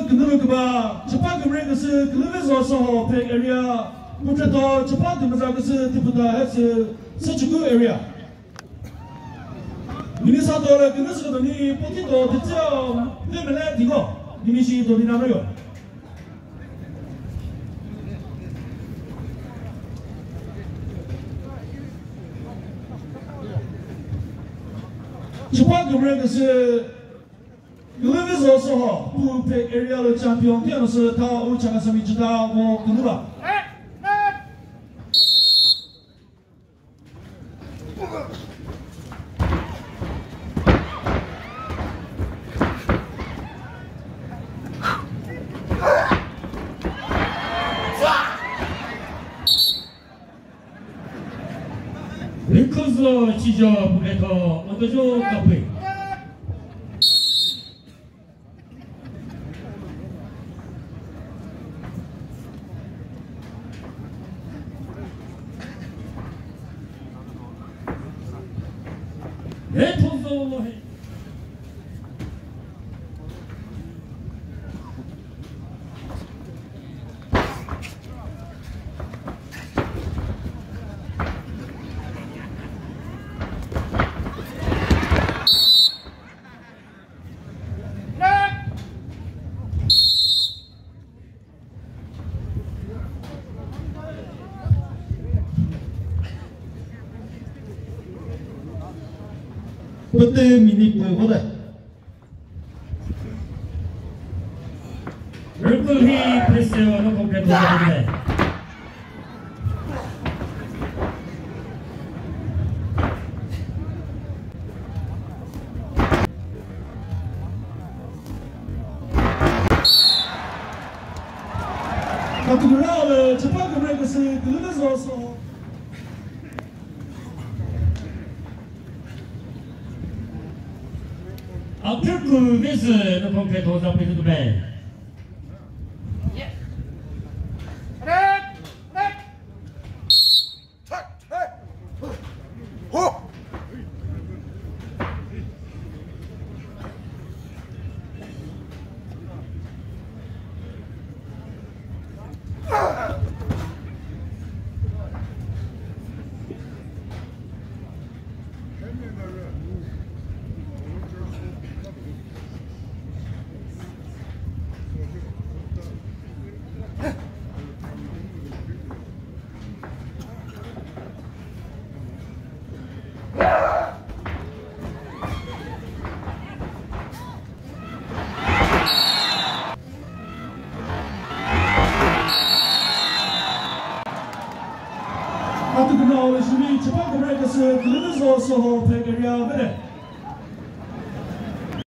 그누르그바 저파 그레그스 Kuluvezo Soho 백 area 무트도 저파 그마자그스 Thuputha Hesuh 서주구 area 미니사도라 그누스거니 포티도 대체 때문에 디고 미니시 도리나로요 저파 그레그스 Kuluvezo Soho 백 area로 챔피언 되어서 다 오차가섬이 주다 뭐 그누라 웨커스 지저 부레터 어떠죠 카페 네 통소 해 그때 미니프보다 얼굴이 프레스어는 공개도 하는데 가뜩이나 저파 그레그스 Kuluvezo Soho Kuluvezo 공개도 잡히는 데 가뜩이나 저파 그레그스 Kuluvezo Soho 백 area